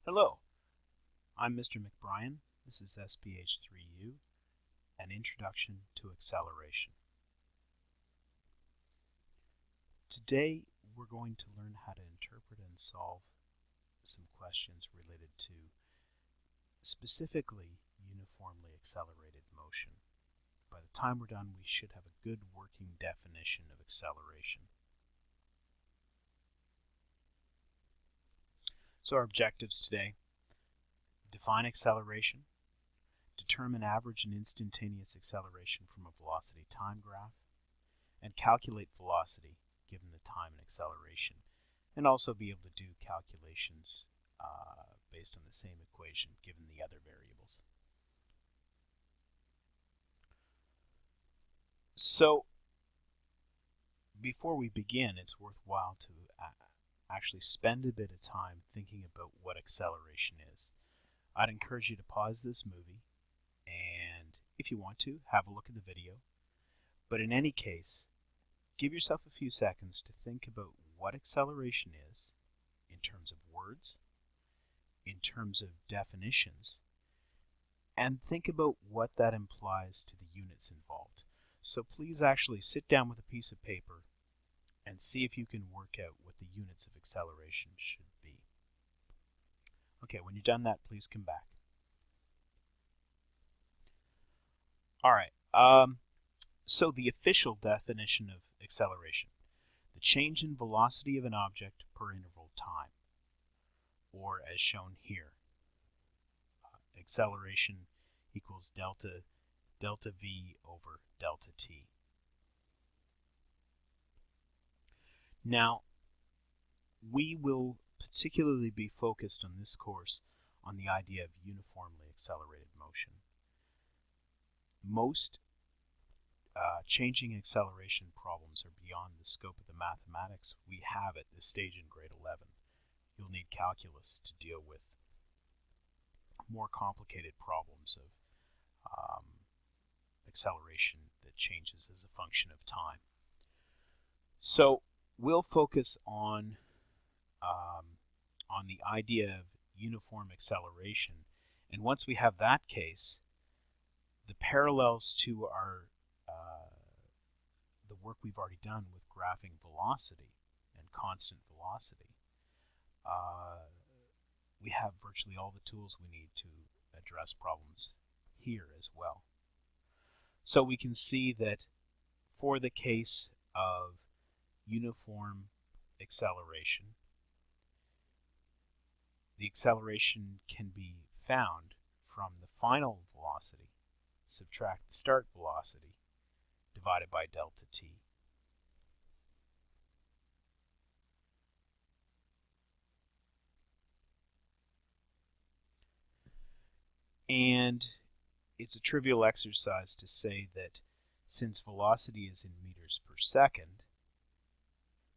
Hello, I'm Mr. McBrien. This is SPH3U, an introduction to acceleration. Today we're going to learn how to interpret and solve some questions related to specifically uniformly accelerated motion. By the time we're done, we should have a good working definition of acceleration. So our objectives today: define acceleration, determine average and instantaneous acceleration from a velocity time graph, and calculate velocity given the time and acceleration, and also be able to do calculations based on the same equation given the other variables. So before we begin, it's worthwhile to actually spend a bit of time thinking about what acceleration is. I'd encourage you to pause this movie and, if you want to, have a look at the video. But in any case, give yourself a few seconds to think about what acceleration is in terms of words, in terms of definitions, and think about what that implies to the units involved. So please actually sit down with a piece of paper and see if you can work out what the units of acceleration should be. Okay, when you're done that, please come back. All right, so the official definition of acceleration: the change in velocity of an object per interval time, or as shown here, acceleration equals delta v over delta t. Now, we will particularly be focused on this course on the idea of uniformly accelerated motion. Most changing acceleration problems are beyond the scope of the mathematics we have at this stage in grade 11. You'll need calculus to deal with more complicated problems of acceleration that changes as a function of time. So we'll focus on the idea of uniform acceleration, and once we have that case, the parallels to our the work we've already done with graphing velocity and constant velocity, we have virtually all the tools we need to address problems here as well. So we can see that for the case of uniform acceleration, the acceleration can be found from the final velocity, subtract the start velocity, divided by delta t. And it's a trivial exercise to say that since velocity is in meters per second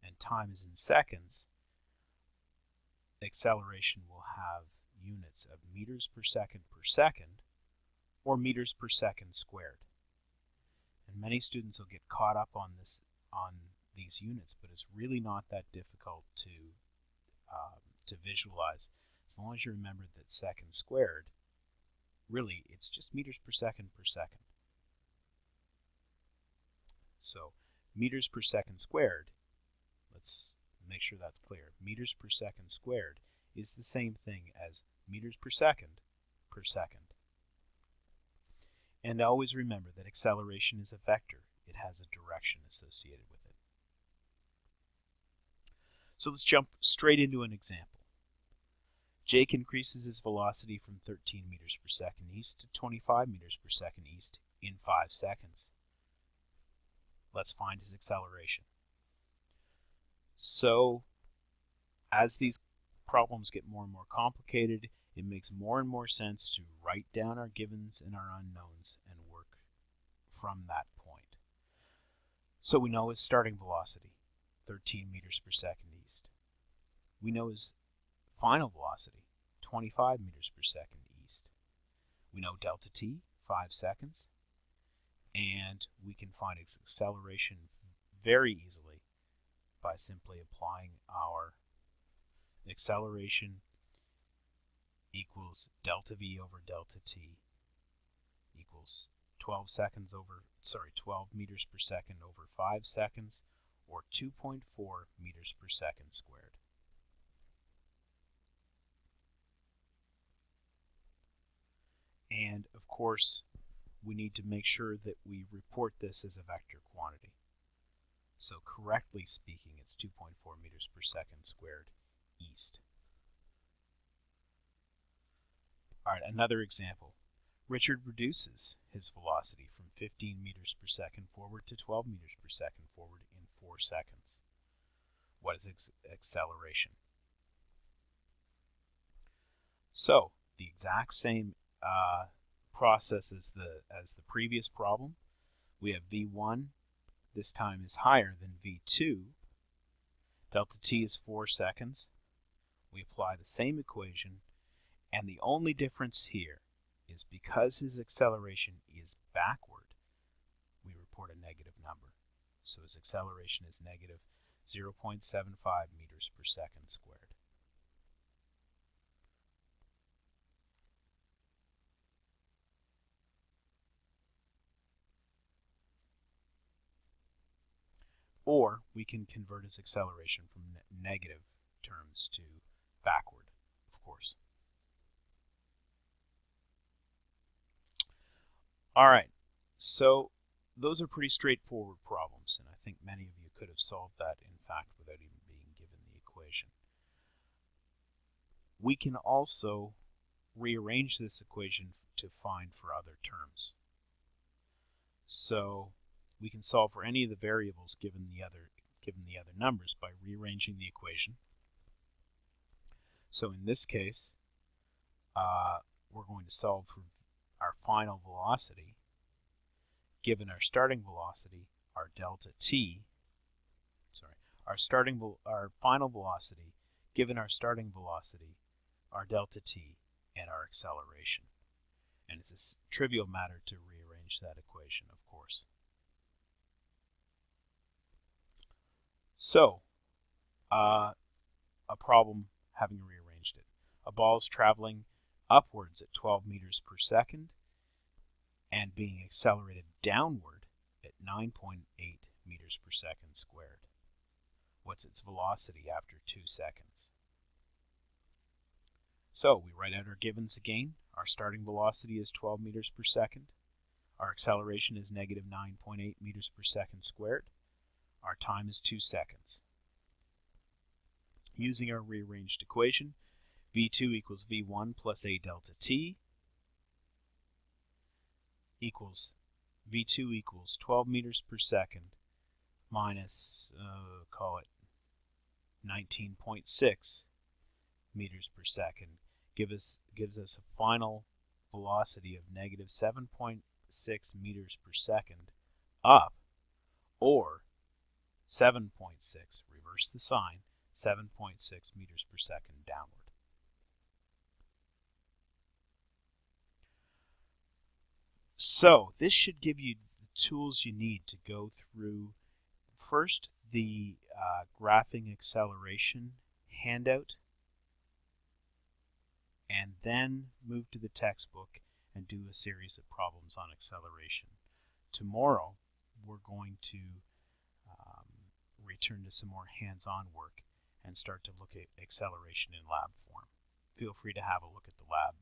and time is in seconds, acceleration will have units of meters per second or meters per second squared. And many students will get caught up on these units, but it's really not that difficult to visualize, as long as you remember that second squared, really it's just meters per second. So meters per second squared, let's make sure that's clear. Meters per second squared is the same thing as meters per second. And always remember that acceleration is a vector. It has a direction associated with it. So let's jump straight into an example. Jake increases his velocity from 13 meters per second east to 25 meters per second east in 5 seconds. Let's find his acceleration. So as these problems get more and more complicated, it makes more and more sense to write down our givens and our unknowns and work from that point. So we know his starting velocity, 13 meters per second east. We know his final velocity, 25 meters per second east. We know delta t, 5 seconds, and we can find its acceleration very easily by simply applying our acceleration equals delta V over delta T equals 12 meters per second over 5 seconds, or 2.4 meters per second squared. And of course, we need to make sure that we report this as a vector quantity. So correctly speaking, it's 2.4 meters per second squared east. All right, another example. Richard reduces his velocity from 15 meters per second forward to 12 meters per second forward in 4 seconds. What is acceleration? So the exact same process as the previous problem. We have V1 this time is higher than V2. Delta T is 4 seconds. We apply the same equation, and the only difference here is because his acceleration is backward, we report a negative number. So his acceleration is negative 0.75 meters per second squared. Or we can convert his acceleration from negative terms to backward, of course. All right, so those are pretty straightforward problems, and I think many of you could have solved that, in fact, without even being given the equation. We can also rearrange this equation to find for other terms. So we can solve for any of the variables given the other numbers by rearranging the equation. So in this case, we're going to solve for our final velocity given our starting velocity, our delta t. Our final velocity given our starting velocity, our delta t, and our acceleration. And it's a trivial matter to rearrange that equation, of course. So, a problem having rearranged it. A ball is traveling upwards at 12 meters per second and being accelerated downward at 9.8 meters per second squared. What's its velocity after 2 seconds? So we write out our givens again. Our starting velocity is 12 meters per second. Our acceleration is negative 9.8 meters per second squared. Our time is 2 seconds. Using our rearranged equation, V2 equals V1 plus A delta T equals V2 equals 12 meters per second minus, call it 19.6 meters per second, gives us a final velocity of negative 7.6 meters per second up, or 7.6, reverse the sign, 7.6 meters per second downward. So this should give you the tools you need to go through first the graphing acceleration handout, and then move to the textbook and do a series of problems on acceleration. Tomorrow we're going to return to some more hands-on work and start to look at acceleration in lab form. Feel free to have a look at the lab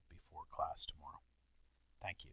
before class tomorrow. Thank you.